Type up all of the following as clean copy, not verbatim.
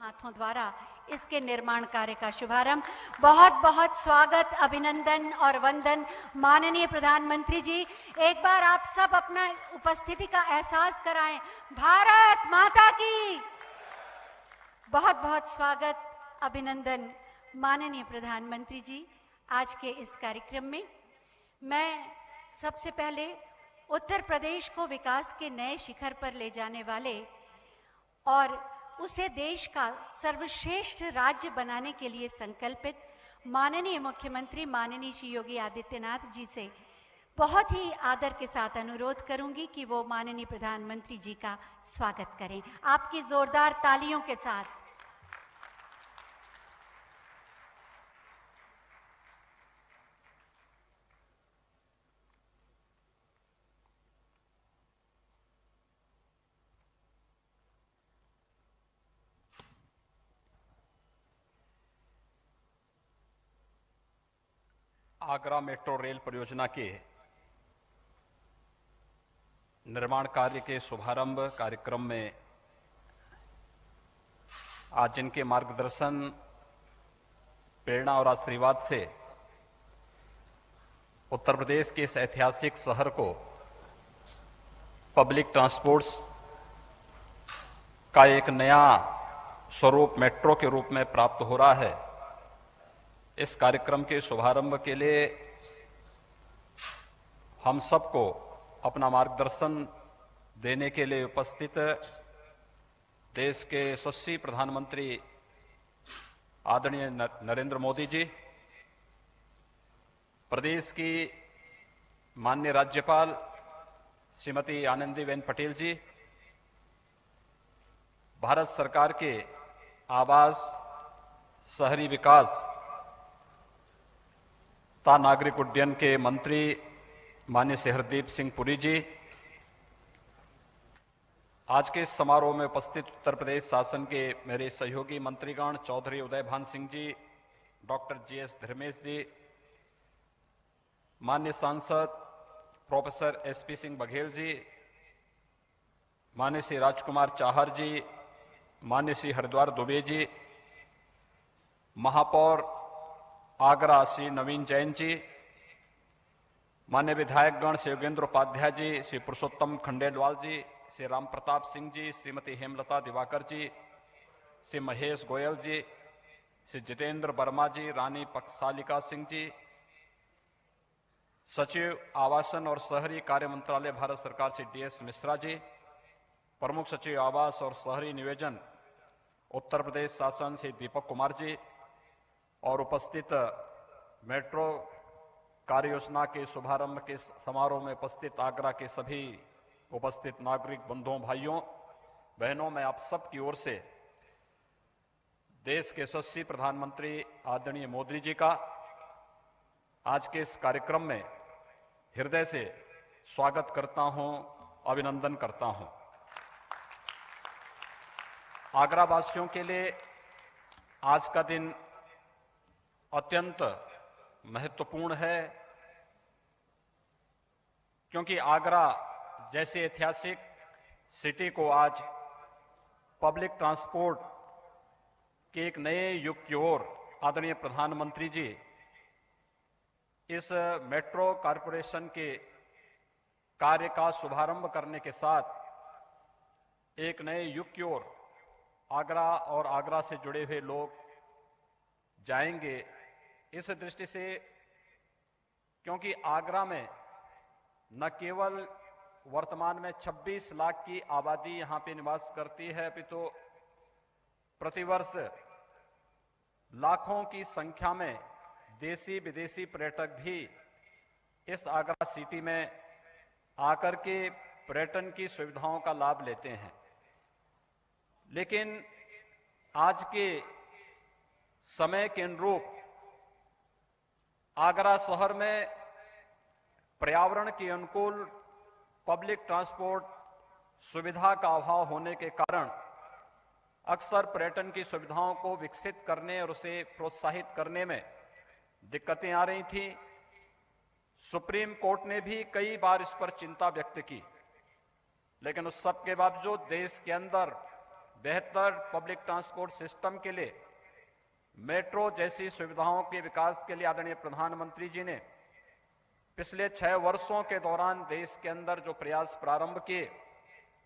हाथों द्वारा इसके निर्माण कार्य का शुभारंभ। बहुत बहुत स्वागत, अभिनंदन और वंदन माननीय प्रधानमंत्री जी। एक बार आप सब अपना उपस्थिति का एहसास कराएं। भारत माता की बहुत बहुत स्वागत, अभिनंदन माननीय प्रधानमंत्री जी। आज के इस कार्यक्रम में मैं सबसे पहले उत्तर प्रदेश को विकास के नए शिखर पर ले जाने वाले और उसे देश का सर्वश्रेष्ठ राज्य बनाने के लिए संकल्पित माननीय मुख्यमंत्री माननीय श्री योगी आदित्यनाथ जी से बहुत ही आदर के साथ अनुरोध करूंगी कि वो माननीय प्रधानमंत्री जी का स्वागत करें आपकी जोरदार तालियों के साथ। आगरा मेट्रो रेल परियोजना के निर्माण कार्य के शुभारंभ कार्यक्रम में आज जिनके मार्गदर्शन, प्रेरणा और आशीर्वाद से उत्तर प्रदेश के इस ऐतिहासिक शहर को पब्लिक ट्रांसपोर्ट्स का एक नया स्वरूप मेट्रो के रूप में प्राप्त हो रहा है, इस कार्यक्रम के शुभारंभ के लिए हम सबको अपना मार्गदर्शन देने के लिए उपस्थित देश के यशस्वी प्रधानमंत्री आदरणीय नरेंद्र मोदी जी, प्रदेश की माननीय राज्यपाल श्रीमती आनंदीबेन पटेल जी, भारत सरकार के आवास, शहरी विकास तथा नागरिक उड्डयन के मंत्री माननीय श्री हरदीप सिंह पुरी जी, आज के इस समारोह में उपस्थित उत्तर प्रदेश शासन के मेरे सहयोगी मंत्रीगण चौधरी उदयभान सिंह जी, डॉक्टर जीएस धर्मेश जी, माननीय सांसद प्रोफेसर एसपी सिंह बघेल जी, माननीय श्री राजकुमार चाहर जी, माननीय श्री हरिद्वार दुबे जी, महापौर आगरा श्री नवीन जैन जी, माननीय विधायकगण श्री योगेंद्र उपाध्याय जी, श्री पुरुषोत्तम खंडेलवाल जी, श्री राम प्रताप सिंह जी, श्रीमती हेमलता दिवाकर जी, श्री महेश गोयल जी, श्री जितेंद्र वर्मा जी, रानी पक्षसालिका सिंह जी, सचिव आवासन और शहरी कार्य मंत्रालय भारत सरकार श्री डीएस मिश्रा जी, प्रमुख सचिव आवास और शहरी नियोजन उत्तर प्रदेश शासन श्री दीपक कुमार जी और उपस्थित मेट्रो कार्य योजना के शुभारंभ के समारोह में उपस्थित आगरा के सभी उपस्थित नागरिक बंधुओं, भाइयों, बहनों, मैं आप सब की ओर से देश के यशस्वी प्रधानमंत्री आदरणीय मोदी जी का आज के इस कार्यक्रम में हृदय से स्वागत करता हूं, अभिनंदन करता हूं। आगरा वासियों के लिए आज का दिन अत्यंत महत्वपूर्ण है, क्योंकि आगरा जैसे ऐतिहासिक सिटी को आज पब्लिक ट्रांसपोर्ट के एक नए युग की ओर आदरणीय प्रधानमंत्री जी इस मेट्रो कॉरपोरेशन के कार्य का शुभारंभ करने के साथ एक नए युग की ओर आगरा और आगरा से जुड़े हुए लोग जाएंगे। इस दृष्टि से, क्योंकि आगरा में न केवल वर्तमान में 26 लाख की आबादी यहां पे निवास करती है, अपितु प्रतिवर्ष लाखों की संख्या में देशी विदेशी पर्यटक भी इस आगरा सिटी में आकर के पर्यटन की सुविधाओं का लाभ लेते हैं। लेकिन आज के समय के अनुरूप आगरा शहर में पर्यावरण के अनुकूल पब्लिक ट्रांसपोर्ट सुविधा का अभाव होने के कारण अक्सर पर्यटन की सुविधाओं को विकसित करने और उसे प्रोत्साहित करने में दिक्कतें आ रही थी। सुप्रीम कोर्ट ने भी कई बार इस पर चिंता व्यक्त की, लेकिन उस सब के बावजूद देश के अंदर बेहतर पब्लिक ट्रांसपोर्ट सिस्टम के लिए, मेट्रो जैसी सुविधाओं के विकास के लिए आदरणीय प्रधानमंत्री जी ने पिछले 6 वर्षों के दौरान देश के अंदर जो प्रयास प्रारंभ किए,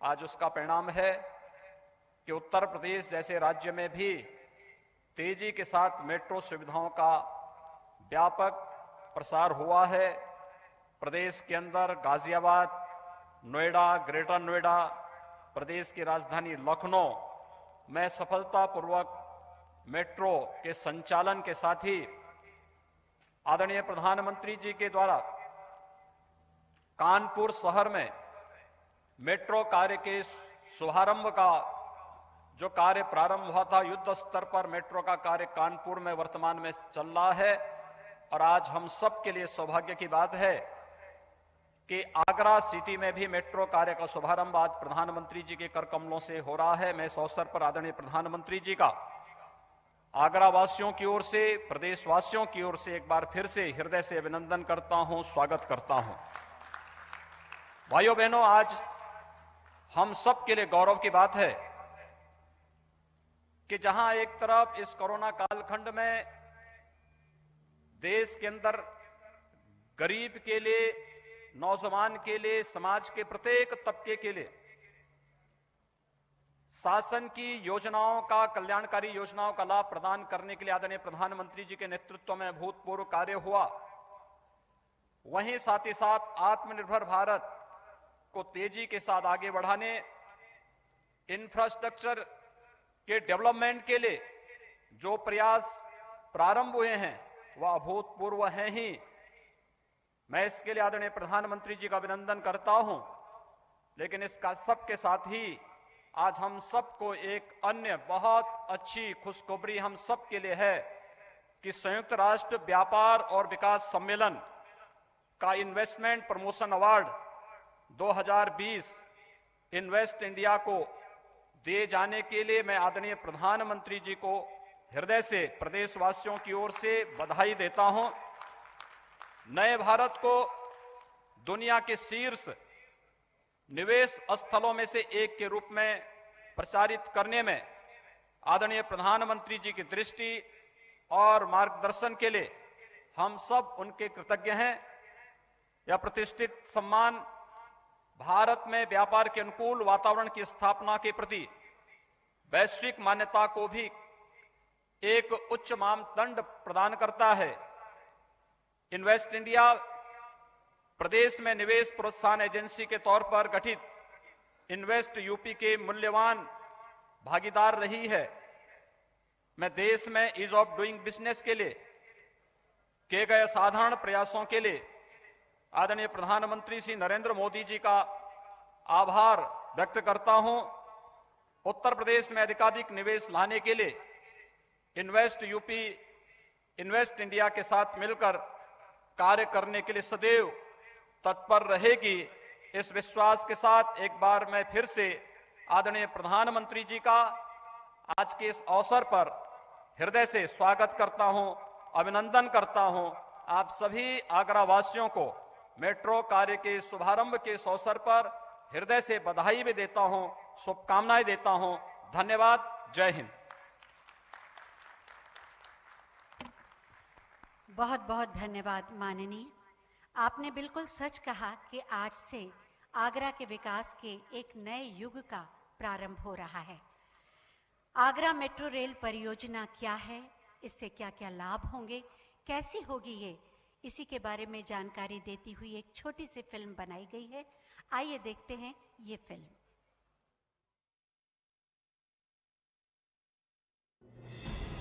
आज उसका परिणाम है कि उत्तर प्रदेश जैसे राज्य में भी तेजी के साथ मेट्रो सुविधाओं का व्यापक प्रसार हुआ है। प्रदेश के अंदर गाजियाबाद, नोएडा, ग्रेटर नोएडा, प्रदेश की राजधानी लखनऊ में सफलतापूर्वक मेट्रो के संचालन के साथ ही आदरणीय प्रधानमंत्री जी के द्वारा कानपुर शहर में मेट्रो कार्य के शुभारंभ का जो कार्य प्रारंभ हुआ था, युद्ध स्तर पर मेट्रो का कार्य कानपुर में वर्तमान में चल रहा है। और आज हम सब के लिए सौभाग्य की बात है कि आगरा सिटी में भी मेट्रो कार्य का शुभारंभ आज प्रधानमंत्री जी के कर कमलों से हो रहा है। मैं इस अवसर पर आदरणीय प्रधानमंत्री जी का आगरा वासियों की ओर से, प्रदेशवासियों की ओर से एक बार फिर से हृदय से अभिनंदन करता हूं, स्वागत करता हूं। भाइयों बहनों, आज हम सब के लिए गौरव की बात है कि जहां एक तरफ इस कोरोना कालखंड में देश के अंदर गरीब के लिए, नौजवान के लिए, समाज के प्रत्येक तबके के लिए शासन की योजनाओं का, कल्याणकारी योजनाओं का लाभ प्रदान करने के लिए आदरणीय प्रधानमंत्री जी के नेतृत्व में अभूतपूर्व कार्य हुआ, वहीं साथ ही साथ आत्मनिर्भर भारत को तेजी के साथ आगे बढ़ाने, इंफ्रास्ट्रक्चर के डेवलपमेंट के लिए जो प्रयास प्रारंभ हुए हैं वह अभूतपूर्व हैं ही। मैं इसके लिए आदरणीय प्रधानमंत्री जी का अभिनंदन करता हूं। लेकिन इसका सबके साथ ही आज हम सबको एक अन्य बहुत अच्छी खुशखबरी हम सब के लिए है कि संयुक्त राष्ट्र व्यापार और विकास सम्मेलन का investment promotion award 2020 invest India को दिए जाने के लिए मैं आदरणीय प्रधानमंत्री जी को हृदय से, प्रदेशवासियों की ओर से बधाई देता हूं। नए भारत को दुनिया के शीर्ष निवेश स्थलों में से एक के रूप में प्रचारित करने में आदरणीय प्रधानमंत्री जी की दृष्टि और मार्गदर्शन के लिए हम सब उनके कृतज्ञ हैं। यह प्रतिष्ठित सम्मान भारत में व्यापार के अनुकूल वातावरण की स्थापना के प्रति वैश्विक मान्यता को भी एक उच्च मानदंड प्रदान करता है। इन्वेस्ट इंडिया प्रदेश में निवेश प्रोत्साहन एजेंसी के तौर पर गठित इन्वेस्ट यूपी के मूल्यवान भागीदार रही है। मैं देश में ईज ऑफ डूइंग बिजनेस के लिए किए गए साधारण प्रयासों के लिए आदरणीय प्रधानमंत्री श्री नरेंद्र मोदी जी का आभार व्यक्त करता हूं। उत्तर प्रदेश में अधिकाधिक निवेश लाने के लिए इन्वेस्ट यूपी, इन्वेस्ट इंडिया के साथ मिलकर कार्य करने के लिए सदैव तत्पर रहेगी। इस विश्वास के साथ एक बार मैं फिर से आदरणीय प्रधानमंत्री जी का आज के इस अवसर पर हृदय से स्वागत करता हूं, अभिनंदन करता हूं। आप सभी आगरा वासियों को मेट्रो कार्य के शुभारंभ के इस अवसर पर हृदय से बधाई भी देता हूं, शुभकामनाएं देता हूं। धन्यवाद। जय हिंद। बहुत बहुत धन्यवाद माननीय। आपने बिल्कुल सच कहा कि आज से आगरा के विकास के एक नए युग का प्रारंभ हो रहा है। आगरा मेट्रो रेल परियोजना क्या है, इससे क्या क्या लाभ होंगे, कैसी होगी ये, इसी के बारे में जानकारी देती हुई एक छोटी सी फिल्म बनाई गई है। आइए देखते हैं ये फिल्म।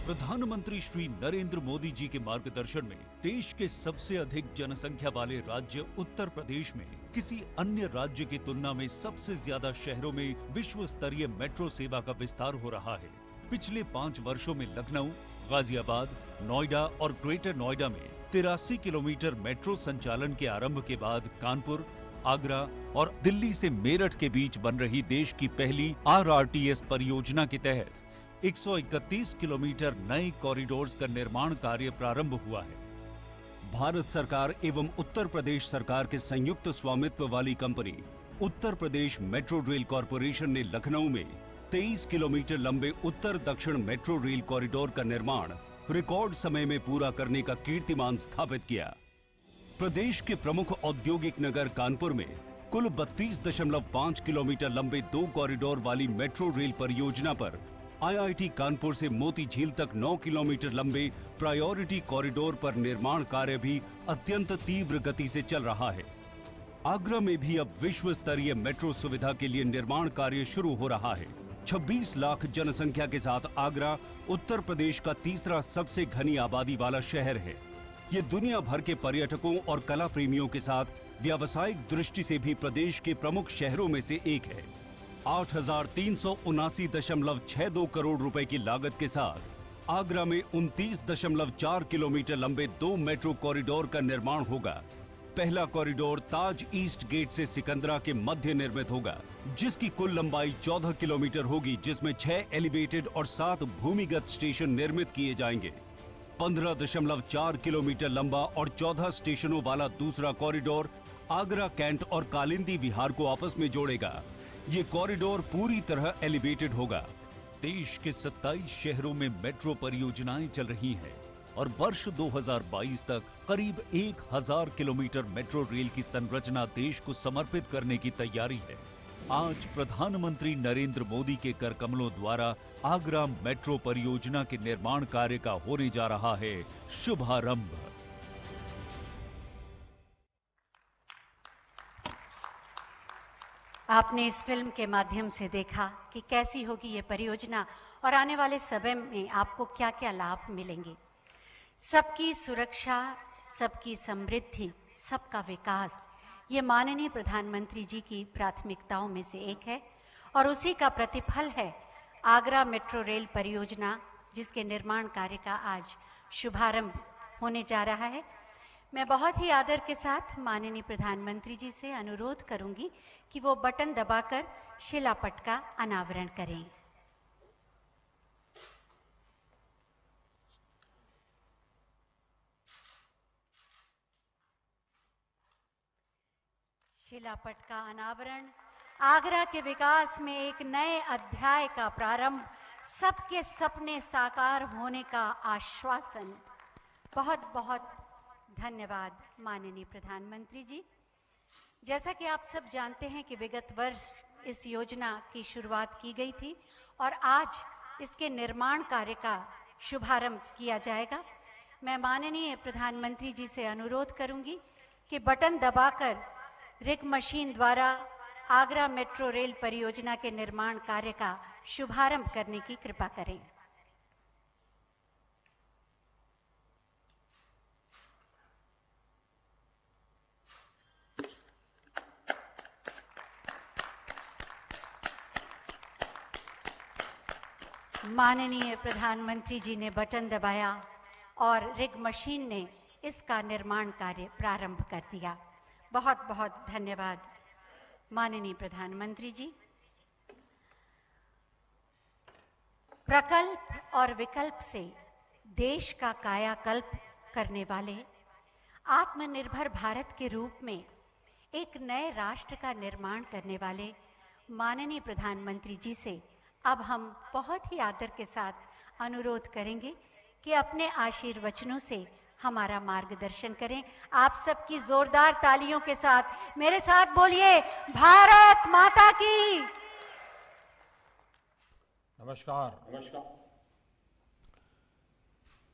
प्रधानमंत्री श्री नरेंद्र मोदी जी के मार्गदर्शन में देश के सबसे अधिक जनसंख्या वाले राज्य उत्तर प्रदेश में किसी अन्य राज्य की तुलना में सबसे ज्यादा शहरों में विश्व स्तरीय मेट्रो सेवा का विस्तार हो रहा है। पिछले 5 वर्षों में लखनऊ, गाजियाबाद, नोएडा और ग्रेटर नोएडा में 83 किलोमीटर मेट्रो संचालन के आरंभ के बाद कानपुर, आगरा और दिल्ली से मेरठ के बीच बन रही देश की पहली RRTS परियोजना के तहत 131 किलोमीटर नए कॉरिडोर्स का निर्माण कार्य प्रारंभ हुआ है। भारत सरकार एवं उत्तर प्रदेश सरकार के संयुक्त स्वामित्व वाली company Uttar Pradesh metro rail corporation ने लखनऊ में 23 किलोमीटर लंबे उत्तर दक्षिण मेट्रो रेल कॉरिडोर का निर्माण रिकॉर्ड समय में पूरा करने का कीर्तिमान स्थापित किया। प्रदेश के प्रमुख औद्योगिक नगर कानपुर में कुल 32.5 किलोमीटर लंबे 2 कॉरिडोर वाली मेट्रो रेल परियोजना पर आईआईटी कानपुर से मोती झील तक 9 किलोमीटर लंबे प्रायोरिटी कॉरिडोर पर निर्माण कार्य भी अत्यंत तीव्र गति से चल रहा है। आगरा में भी अब विश्व स्तरीय मेट्रो सुविधा के लिए निर्माण कार्य शुरू हो रहा है। 26 लाख जनसंख्या के साथ आगरा उत्तर प्रदेश का तीसरा सबसे घनी आबादी वाला शहर है। ये दुनिया भर के पर्यटकों और कला प्रेमियों के साथ व्यावसायिक दृष्टि से भी प्रदेश के प्रमुख शहरों में से एक है। 8,379.62 करोड़ रुपए की लागत के साथ आगरा में 29.4 किलोमीटर लंबे 2 मेट्रो कॉरिडोर का निर्माण होगा। पहला कॉरिडोर ताज ईस्ट गेट से सिकंदरा के मध्य निर्मित होगा, जिसकी कुल लंबाई 14 किलोमीटर होगी, जिसमें 6 एलिवेटेड और 7 भूमिगत स्टेशन निर्मित किए जाएंगे। 15.4 किलोमीटर लंबा और 14 स्टेशनों वाला दूसरा कॉरिडोर आगरा कैंट और कालिंदी विहार को आपस में जोड़ेगा। ये कॉरिडोर पूरी तरह एलिवेटेड होगा। देश के 27 शहरों में मेट्रो परियोजनाएं चल रही हैं और वर्ष 2022 तक करीब 1000 किलोमीटर मेट्रो रेल की संरचना देश को समर्पित करने की तैयारी है। आज प्रधानमंत्री नरेंद्र मोदी के कर कमलों द्वारा आगरा मेट्रो परियोजना के निर्माण कार्य का होने जा रहा है शुभारंभ। आपने इस फिल्म के माध्यम से देखा कि कैसी होगी ये परियोजना और आने वाले समय में आपको क्या-क्या लाभ मिलेंगे। सबकी सुरक्षा, सबकी समृद्धि, सबका विकास, ये माननीय प्रधानमंत्री जी की प्राथमिकताओं में से एक है और उसी का प्रतिफल है आगरा मेट्रो रेल परियोजना, जिसके निर्माण कार्य का आज शुभारंभ होने जा रहा है। मैं बहुत ही आदर के साथ माननीय प्रधानमंत्री जी से अनुरोध करूंगी कि वो बटन दबाकर शिलापट का अनावरण करें। शिलापट का अनावरण आगरा के विकास में एक नए अध्याय का प्रारंभ, सबके सपने साकार होने का आश्वासन। बहुत बहुत धन्यवाद माननीय प्रधानमंत्री जी। जैसा कि आप सब जानते हैं कि विगत वर्ष इस योजना की शुरुआत की गई थी और आज इसके निर्माण कार्य का शुभारंभ किया जाएगा। मैं माननीय प्रधानमंत्री जी से अनुरोध करूंगी कि बटन दबाकर रिग मशीन द्वारा आगरा मेट्रो रेल परियोजना के निर्माण कार्य का शुभारंभ करने की कृपा करें। माननीय प्रधानमंत्री जी ने बटन दबाया और रिग मशीन ने इसका निर्माण कार्य प्रारंभ कर दिया। बहुत बहुत धन्यवाद माननीय प्रधानमंत्री जी। प्रकल्प और विकल्प से देश का कायाकल्प करने वाले आत्मनिर्भर भारत के रूप में एक नए राष्ट्र का निर्माण करने वाले माननीय प्रधानमंत्री जी से अब हम बहुत ही आदर के साथ अनुरोध करेंगे कि अपने आशीर्वचनों से हमारा मार्गदर्शन करें। आप सबकी जोरदार तालियों के साथ मेरे साथ बोलिए, भारत माता की। नमस्कार।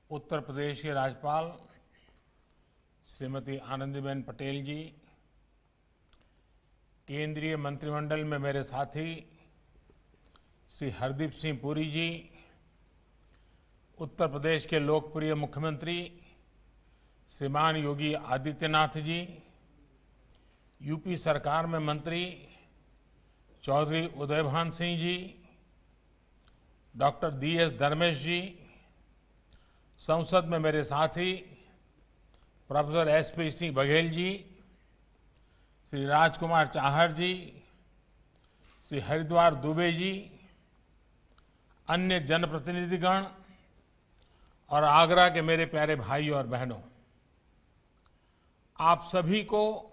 उत्तर प्रदेश के राज्यपाल श्रीमती आनंदीबेन पटेल जी, केंद्रीय मंत्रिमंडल में मेरे साथी श्री हरदीप सिंह पुरी जी, उत्तर प्रदेश के लोकप्रिय मुख्यमंत्री श्रीमान योगी आदित्यनाथ जी, यूपी सरकार में मंत्री चौधरी उदयभान सिंह जी, डॉक्टर DS धर्मेश जी, संसद में मेरे साथी प्रोफेसर SP सिंह बघेल जी, श्री राजकुमार चाहर जी, श्री हरिद्वार दुबे जी, अन्य जनप्रतिनिधिगण और आगरा के मेरे प्यारे भाई और बहनों, आप सभी को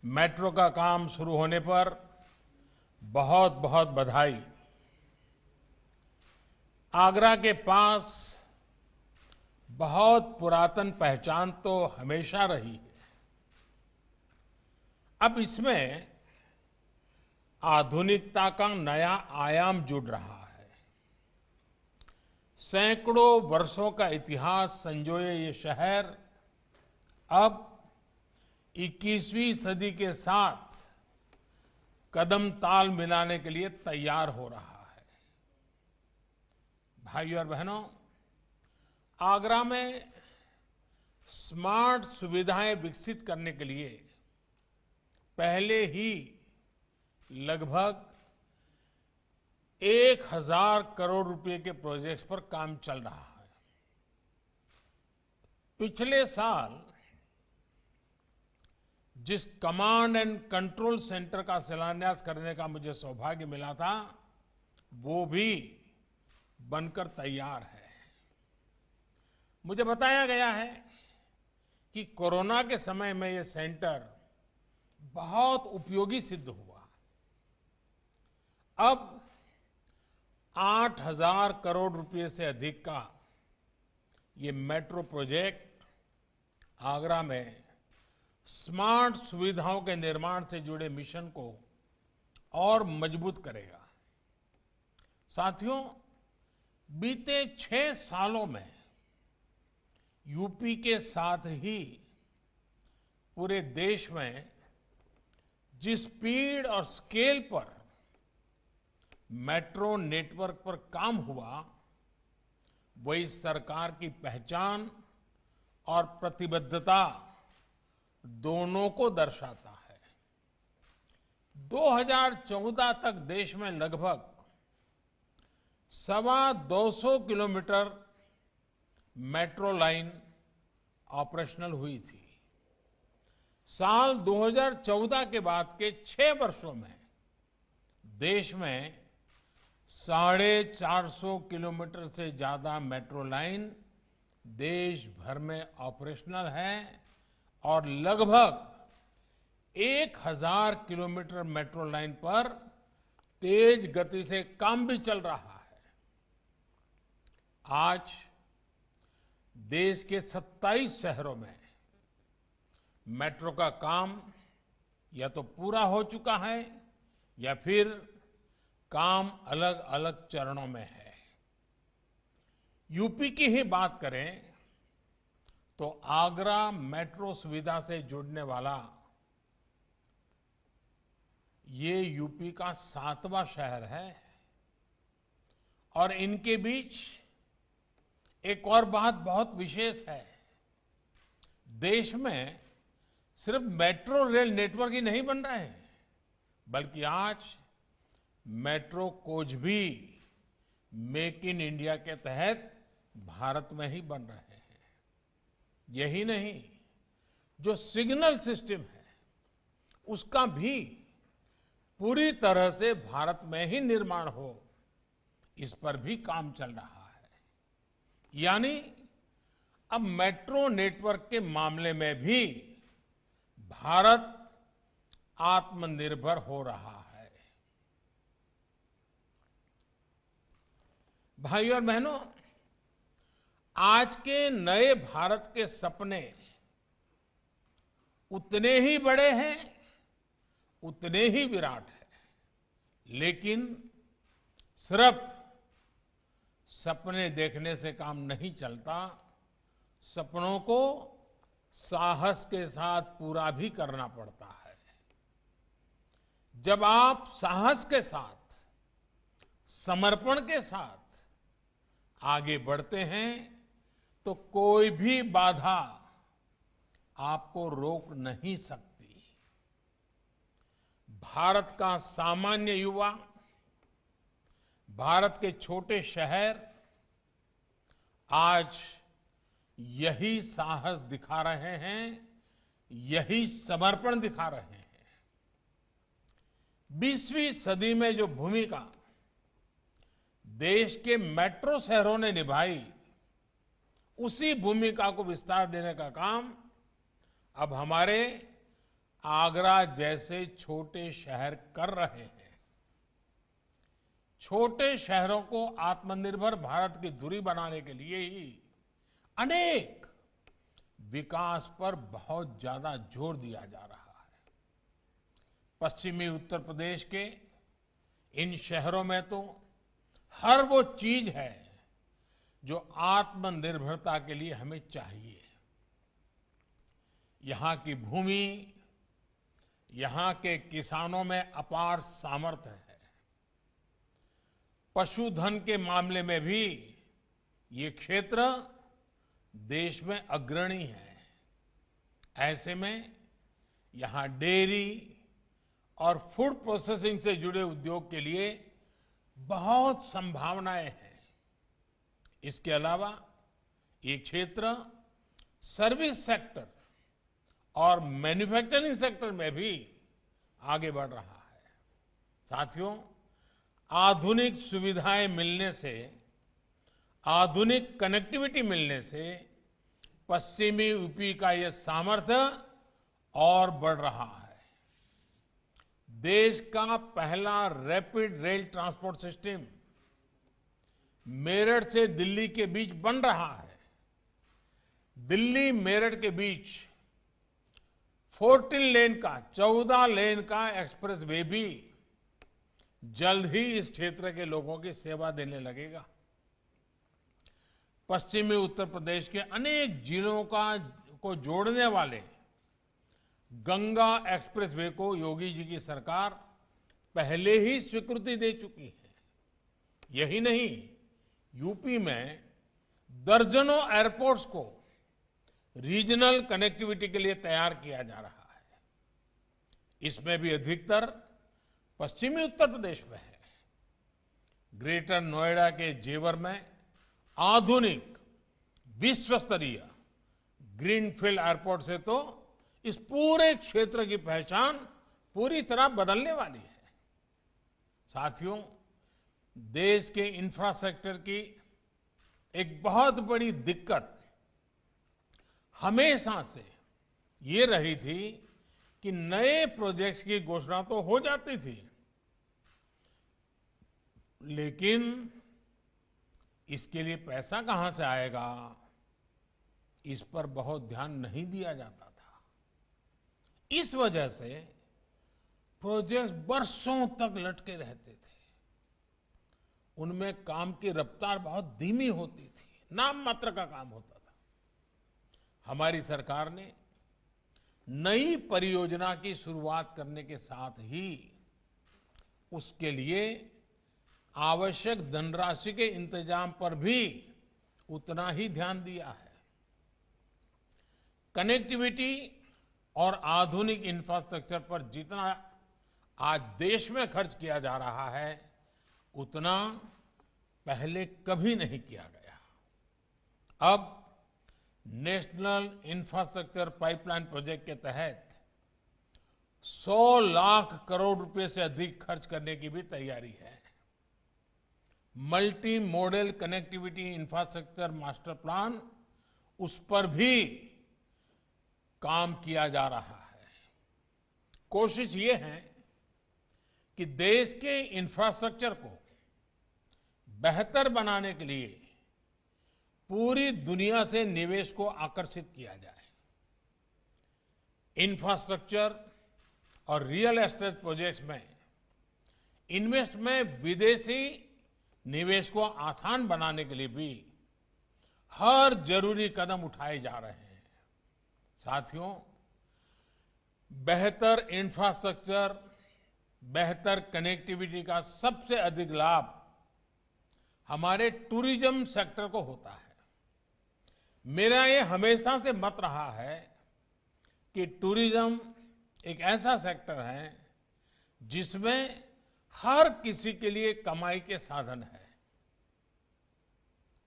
मेट्रो का काम शुरू होने पर बहुत बहुत बधाई। आगरा के पास बहुत पुरातन पहचान तो हमेशा रही है। अब इसमें आधुनिकता का नया आयाम जुड़ रहा है। सैकड़ों वर्षों का इतिहास संजोए ये शहर अब 21वीं सदी के साथ कदम ताल मिलाने के लिए तैयार हो रहा है। भाइयों और बहनों, आगरा में स्मार्ट सुविधाएं विकसित करने के लिए पहले ही लगभग 1000 करोड़ रुपए के प्रोजेक्ट्स पर काम चल रहा है। पिछले साल जिस कमांड एंड कंट्रोल सेंटर का शिलान्यास करने का मुझे सौभाग्य मिला था, वो भी बनकर तैयार है। मुझे बताया गया है कि कोरोना के समय में ये सेंटर बहुत उपयोगी सिद्ध हुआ। अब 8000 करोड़ रुपए से अधिक का ये मेट्रो प्रोजेक्ट आगरा में स्मार्ट सुविधाओं के निर्माण से जुड़े मिशन को और मजबूत करेगा। साथियों, बीते 6 सालों में यूपी के साथ ही पूरे देश में जिस स्पीड और स्केल पर मेट्रो नेटवर्क पर काम हुआ, वही सरकार की पहचान और प्रतिबद्धता दोनों को दर्शाता है। 2014 तक देश में लगभग 225 किलोमीटर मेट्रो लाइन ऑपरेशनल हुई थी। साल 2014 के बाद के 6 वर्षों में देश में 450 किलोमीटर से ज्यादा मेट्रो लाइन देश भर में ऑपरेशनल है और लगभग 1000 किलोमीटर मेट्रो लाइन पर तेज गति से काम भी चल रहा है। आज देश के 27 शहरों में मेट्रो का काम या तो पूरा हो चुका है या फिर काम अलग अलग चरणों में है। यूपी की ही बात करें तो आगरा मेट्रो सुविधा से जुड़ने वाला ये यूपी का 7वां शहर है। और इनके बीच एक और बात बहुत विशेष है। देश में सिर्फ मेट्रो रेल नेटवर्क ही नहीं बन रहे हैं, बल्कि आज मेट्रो कोच भी मेक इन इंडिया के तहत भारत में ही बन रहे हैं। यही नहीं, जो सिग्नल सिस्टम है उसका भी पूरी तरह से भारत में ही निर्माण हो, इस पर भी काम चल रहा है। यानी अब मेट्रो नेटवर्क के मामले में भी भारत आत्मनिर्भर हो रहा है। भाइयों और बहनों, आज के नए भारत के सपने उतने ही बड़े हैं, उतने ही विराट हैं, लेकिन सिर्फ सपने देखने से काम नहीं चलता, सपनों को साहस के साथ पूरा भी करना पड़ता है। जब आप साहस के साथ, समर्पण के साथ आगे बढ़ते हैं तो कोई भी बाधा आपको रोक नहीं सकती। भारत का सामान्य युवा, भारत के छोटे शहर आज यही साहस दिखा रहे हैं, यही समर्पण दिखा रहे हैं। 20वीं सदी में जो भूमिका देश के मेट्रो शहरों ने निभाई, उसी भूमिका को विस्तार देने का काम अब हमारे आगरा जैसे छोटे शहर कर रहे हैं। छोटे शहरों को आत्मनिर्भर भारत की धुरी बनाने के लिए ही अनेक विकास पर बहुत ज्यादा जोर दिया जा रहा है। पश्चिमी उत्तर प्रदेश के इन शहरों में तो हर वो चीज है जो आत्मनिर्भरता के लिए हमें चाहिए। यहां की भूमि, यहां के किसानों में अपार सामर्थ्य है। पशुधन के मामले में भी ये क्षेत्र देश में अग्रणी है। ऐसे में यहां डेयरी और फूड प्रोसेसिंग से जुड़े उद्योग के लिए बहुत संभावनाएं हैं। इसके अलावा ये क्षेत्र सर्विस सेक्टर और मैन्युफैक्चरिंग सेक्टर में भी आगे बढ़ रहा है। साथियों, आधुनिक सुविधाएं मिलने से, आधुनिक कनेक्टिविटी मिलने से पश्चिमी यूपी का यह सामर्थ्य और बढ़ रहा है। देश का पहला rapid rail transport system Meerut से दिल्ली के बीच बन रहा है। दिल्ली मेरठ के बीच 14 लेन का एक्सप्रेस वे भी जल्द ही इस क्षेत्र के लोगों की सेवा देने लगेगा। पश्चिमी उत्तर प्रदेश के अनेक जिलों को जोड़ने वाले गंगा एक्सप्रेस वे को योगी जी की सरकार पहले ही स्वीकृति दे चुकी है। यही नहीं, यूपी में दर्जनों एयरपोर्ट्स को रीजनल कनेक्टिविटी के लिए तैयार किया जा रहा है। इसमें भी अधिकतर पश्चिमी उत्तर प्रदेश में है। ग्रेटर नोएडा के जेवर में आधुनिक विश्व स्तरीय ग्रीनफील्ड एयरपोर्ट से तो इस पूरे क्षेत्र की पहचान पूरी तरह बदलने वाली है। साथियों, देश के इंफ्रास्ट्रक्चर की एक बहुत बड़ी दिक्कत हमेशा से ये रही थी कि नए प्रोजेक्ट्स की घोषणा तो हो जाती थी, लेकिन इसके लिए पैसा कहां से आएगा, इस पर बहुत ध्यान नहीं दिया जाता था। इस वजह से प्रोजेक्ट बरसों तक लटके रहते थे। उनमें काम की रफ्तार बहुत धीमी होती थी, नाम मात्र का काम होता था। हमारी सरकार ने नई परियोजना की शुरुआत करने के साथ ही उसके लिए आवश्यक धनराशि के इंतजाम पर भी उतना ही ध्यान दिया है। कनेक्टिविटी और आधुनिक इंफ्रास्ट्रक्चर पर जितना आज देश में खर्च किया जा रहा है, उतना पहले कभी नहीं किया गया। अब नेशनल इंफ्रास्ट्रक्चर पाइपलाइन प्रोजेक्ट के तहत 100 लाख करोड़ रुपए से अधिक खर्च करने की भी तैयारी है। Multi modal connectivity infrastructure master plan, उस पर भी काम किया जा रहा है। कोशिश ये है कि देश के इंफ्रास्ट्रक्चर को बेहतर बनाने के लिए पूरी दुनिया से निवेश को आकर्षित किया जाए। इंफ्रास्ट्रक्चर और रियल एस्टेट प्रोजेक्ट्स में इन्वेस्ट में विदेशी निवेश को आसान बनाने के लिए भी हर जरूरी कदम उठाए जा रहे हैं। साथियों, बेहतर इंफ्रास्ट्रक्चर, बेहतर कनेक्टिविटी का सबसे अधिक लाभ हमारे टूरिज्म सेक्टर को होता है। मेरा ये हमेशा से मत रहा है कि टूरिज्म एक ऐसा सेक्टर है जिसमें हर किसी के लिए कमाई के साधन है।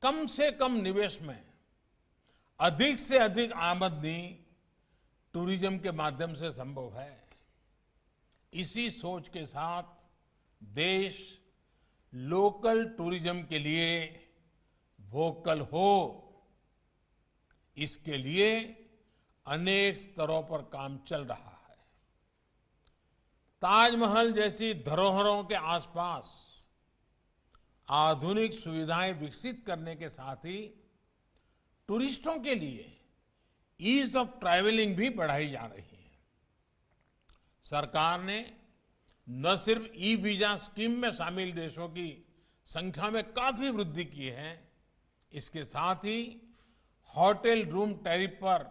कम से कम निवेश में अधिक से अधिक आमदनी टूरिज्म के माध्यम से संभव है। इसी सोच के साथ देश लोकल टूरिज्म के लिए वोकल हो, इसके लिए अनेक स्तरों पर काम चल रहा है। ताजमहल जैसी धरोहरों के आसपास आधुनिक सुविधाएं विकसित करने के साथ ही टूरिस्टों के लिए ईज ऑफ ट्रैवलिंग भी बढ़ाई जा रही है। सरकार ने न सिर्फ ई वीजा स्कीम में शामिल देशों की संख्या में काफी वृद्धि की है, इसके साथ ही होटल रूम टैरिफ पर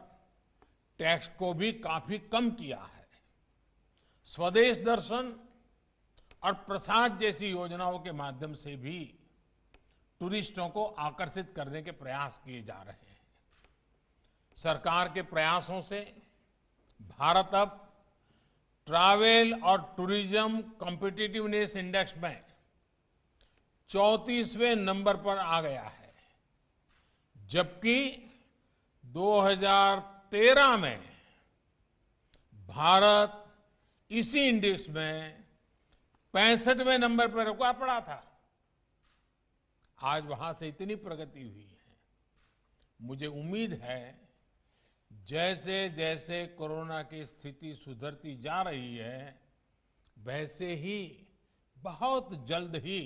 टैक्स को भी काफी कम किया है। स्वदेश दर्शन और प्रसाद जैसी योजनाओं के माध्यम से भी टूरिस्टों को आकर्षित करने के प्रयास किए जा रहे हैं। सरकार के प्रयासों से भारत अब ट्रैवल और टूरिज्म कॉम्पिटिटिवनेस इंडेक्स में 34वें नंबर पर आ गया है, जबकि 2013 में भारत इसी इंडेक्स में 65वें नंबर पर रुका पड़ा था। आज वहां से इतनी प्रगति हुई है। मुझे उम्मीद है जैसे जैसे कोरोना की स्थिति सुधरती जा रही है, वैसे ही बहुत जल्द ही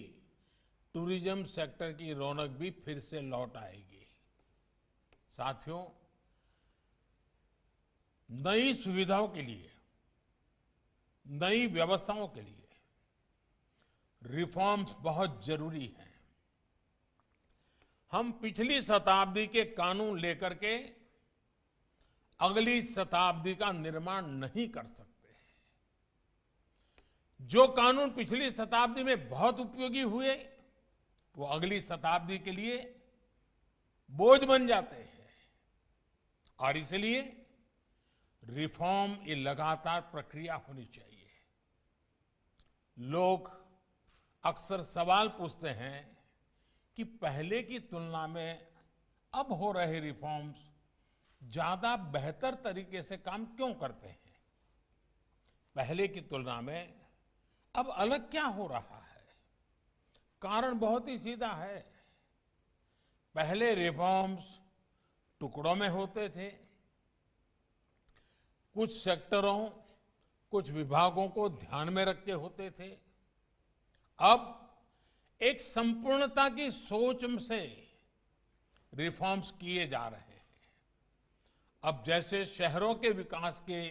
टूरिज्म सेक्टर की रौनक भी फिर से लौट आएगी। साथियों, नई सुविधाओं के लिए, नई व्यवस्थाओं के लिए रिफॉर्म्स बहुत जरूरी हैं। हम पिछली शताब्दी के कानून लेकर के अगली शताब्दी का निर्माण नहीं कर सकते। जो कानून पिछली शताब्दी में बहुत उपयोगी हुए, वो अगली शताब्दी के लिए बोझ बन जाते हैं, और इसलिए रिफॉर्म ये लगातार प्रक्रिया होनी चाहिए। लोग अक्सर सवाल पूछते हैं कि पहले की तुलना में अब हो रहे रिफॉर्म्स ज्यादा बेहतर तरीके से काम क्यों करते हैं? पहले की तुलना में अब अलग क्या हो रहा है? कारण बहुत ही सीधा है। पहले रिफॉर्म्स टुकड़ों में होते थे, कुछ सेक्टरों, कुछ विभागों को ध्यान में रख के होते थे। अब एक संपूर्णता की सोच से रिफॉर्म्स किए जा रहे हैं। अब जैसे शहरों के विकास के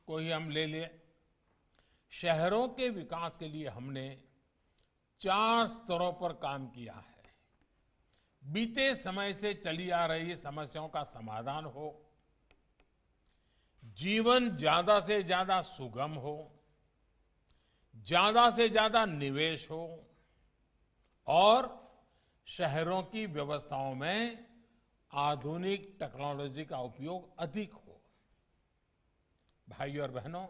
को ही हम ले लें, शहरों के विकास के लिए हमने 4 स्तरों पर काम किया है। बीते समय से चली आ रही समस्याओं का समाधान हो, जीवन ज्यादा से ज्यादा सुगम हो, ज्यादा से ज्यादा निवेश हो और शहरों की व्यवस्थाओं में आधुनिक टेक्नोलॉजी का उपयोग अधिक हो। भाइयों और बहनों,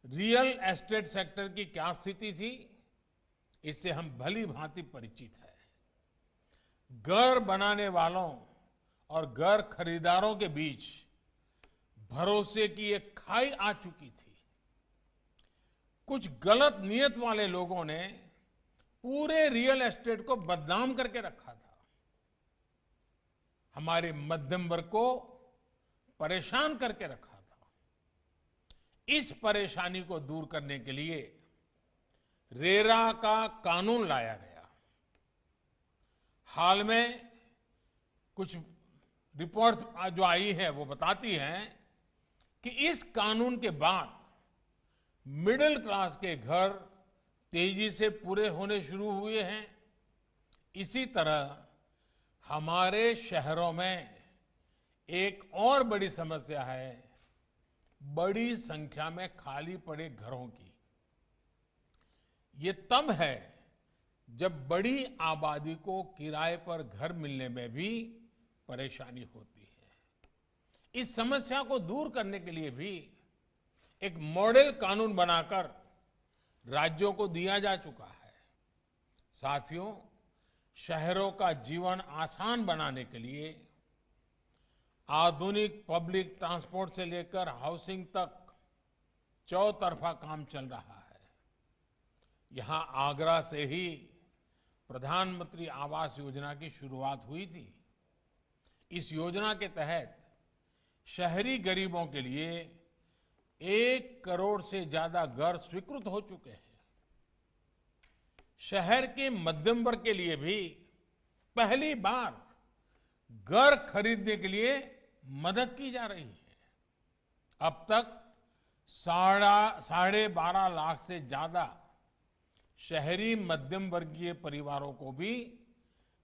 रियल एस्टेट सेक्टर की क्या स्थिति थी, इससे हम भली भांति परिचित हैं। घर बनाने वालों और घर खरीदारों के बीच भरोसे की एक खाई आ चुकी थी। कुछ गलत नियत वाले लोगों ने पूरे रियल एस्टेट को बदनाम करके रखा था। हमारे मध्यम वर्ग को परेशान करके रखा था। इस परेशानी को दूर करने के लिए रेरा का कानून लाया गया। हाल में कुछ रिपोर्ट जो आई है वो बताती है कि इस कानून के बाद मिडिल क्लास के घर तेजी से पूरे होने शुरू हुए हैं। इसी तरह हमारे शहरों में एक और बड़ी समस्या है, बड़ी संख्या में खाली पड़े घरों की। ये तब है जब बड़ी आबादी को किराए पर घर मिलने में भी परेशानी होती है। इस समस्या को दूर करने के लिए भी एक मॉडल कानून बनाकर राज्यों को दिया जा चुका है। साथियों, शहरों का जीवन आसान बनाने के लिए आधुनिक पब्लिक ट्रांसपोर्ट से लेकर हाउसिंग तक चौतरफा काम चल रहा है। यहां आगरा से ही प्रधानमंत्री आवास योजना की शुरुआत हुई थी। इस योजना के तहत शहरी गरीबों के लिए 1 करोड़ से ज्यादा घर स्वीकृत हो चुके हैं। शहर के मध्यम वर्ग के लिए भी पहली बार घर खरीदने के लिए मदद की जा रही है। अब तक 12.5 लाख से ज्यादा शहरी मध्यम वर्गीय परिवारों को भी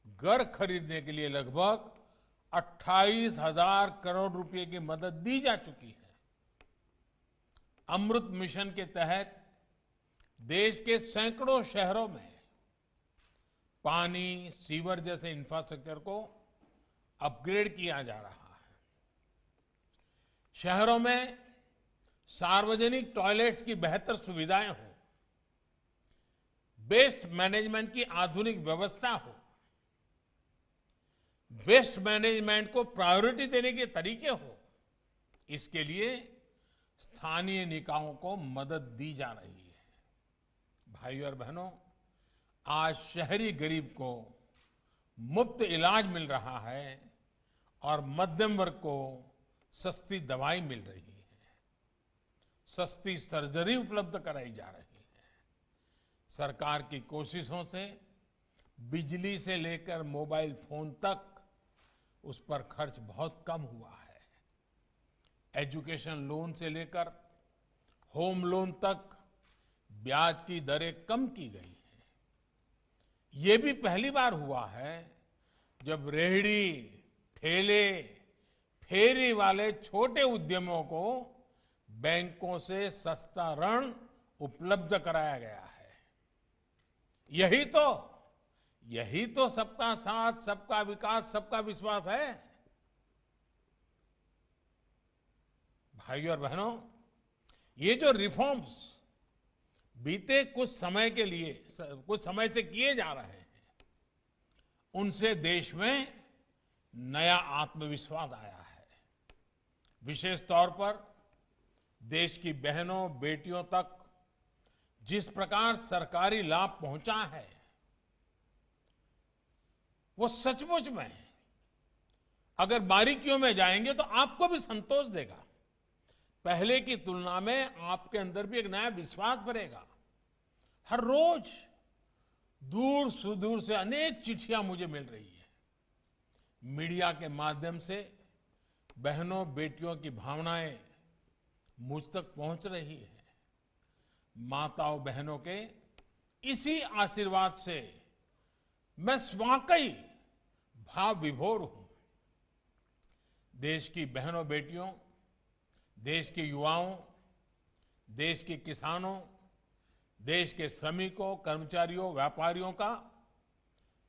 घर खरीदने के लिए लगभग 28,000 करोड़ रुपए की मदद दी जा चुकी है। अमृत मिशन के तहत देश के सैकड़ों शहरों में पानी, सीवर जैसे इंफ्रास्ट्रक्चर को अपग्रेड किया जा रहा है। शहरों में सार्वजनिक टॉयलेट्स की बेहतर सुविधाएं हो, वेस्ट मैनेजमेंट की आधुनिक व्यवस्था हो, वेस्ट मैनेजमेंट को प्रायोरिटी देने के तरीके हो, इसके लिए स्थानीय निकायों को मदद दी जा रही है। भाइयों और बहनों, आज शहरी गरीब को मुफ्त इलाज मिल रहा है और मध्यम वर्ग को सस्ती दवाई मिल रही है, सस्ती सर्जरी उपलब्ध कराई जा रही है। सरकार की कोशिशों से बिजली से लेकर मोबाइल फोन तक उस पर खर्च बहुत कम हुआ है। एजुकेशन लोन से लेकर होम लोन तक ब्याज की दरें कम की गई हैं। ये भी पहली बार हुआ है जब रेहड़ी, ठेले, फेरी वाले छोटे उद्यमों को बैंकों से सस्ता ऋण उपलब्ध कराया गया है। यही तो सबका साथ, सबका विकास, सबका विश्वास है। भाइयों और बहनों, ये जो रिफॉर्म्स बीते कुछ समय से किए जा रहे हैं, उनसे देश में नया आत्मविश्वास आया है। विशेष तौर पर देश की बहनों, बेटियों तक जिस प्रकार सरकारी लाभ पहुंचा है, वो सचमुच में अगर बारीकियों में जाएंगे तो आपको भी संतोष देगा। पहले की तुलना में आपके अंदर भी एक नया विश्वास बढ़ेगा। हर रोज दूर सुदूर से अनेक चिट्ठियां मुझे मिल रही है। मीडिया के माध्यम से बहनों, बेटियों की भावनाएं मुझ तक पहुंच रही है। माताओं, बहनों के इसी आशीर्वाद से मैं वाकई भाव विभोर हूं। देश की बहनों, बेटियों, देश के युवाओं, देश के किसानों, देश के श्रमिकों, कर्मचारियों, व्यापारियों का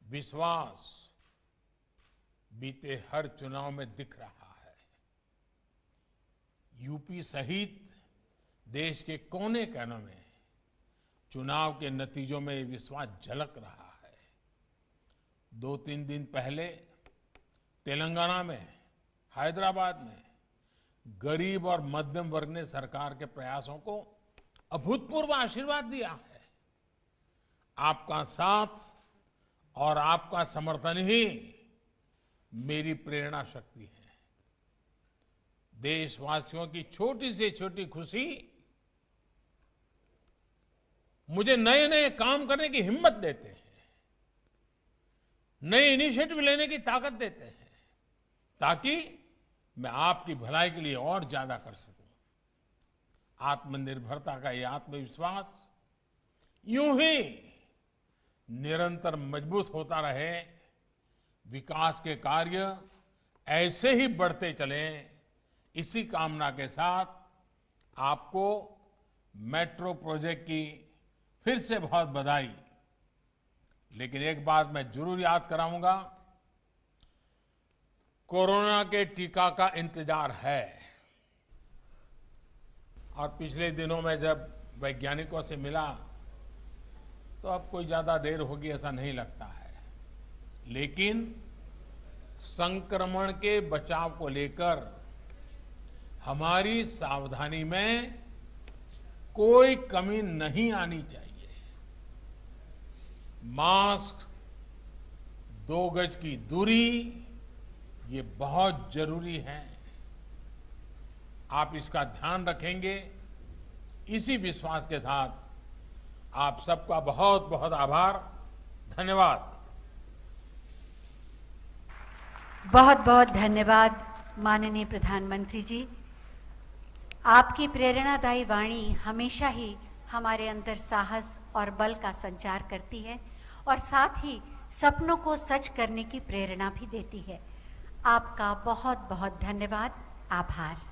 विश्वास बीते हर चुनाव में दिख रहा है। यूपी सहित देश के कोने-कोने में चुनाव के नतीजों में ये विश्वास झलक रहा है। 2-3 दिन पहले तेलंगाना में, हैदराबाद में गरीब और मध्यम वर्ग ने सरकार के प्रयासों को अभूतपूर्व आशीर्वाद दिया है। आपका साथ और आपका समर्थन ही मेरी प्रेरणा शक्ति है। देशवासियों की छोटी से छोटी खुशी मुझे नए नए काम करने की हिम्मत देते हैं, नए इनिशिएटिव लेने की ताकत देते हैं, ताकि मैं आपकी भलाई के लिए और ज्यादा कर सकूं। आत्मनिर्भरता का ये आत्मविश्वास यूं ही निरंतर मजबूत होता रहे, विकास के कार्य ऐसे ही बढ़ते चलें, इसी कामना के साथ आपको मेट्रो प्रोजेक्ट की फिर से बहुत बधाई। लेकिन एक बात मैं जरूर याद कराऊंगा, कोरोना के टीका का इंतजार है। और पिछले दिनों में जब वैज्ञानिकों से मिला तो अब कोई ज्यादा देर होगी ऐसा नहीं लगता है। लेकिन संक्रमण के बचाव को लेकर हमारी सावधानी में कोई कमी नहीं आनी चाहिए। मास्क, 2 गज की दूरी, ये बहुत जरूरी है। आप इसका ध्यान रखेंगे, इसी विश्वास के साथ आप सबका बहुत बहुत आभार, धन्यवाद। बहुत बहुत धन्यवाद माननीय प्रधानमंत्री जी। आपकी प्रेरणादायी वाणी हमेशा ही हमारे अंदर साहस और बल का संचार करती है और साथ ही सपनों को सच करने की प्रेरणा भी देती है। आपका बहुत बहुत धन्यवाद, आभार।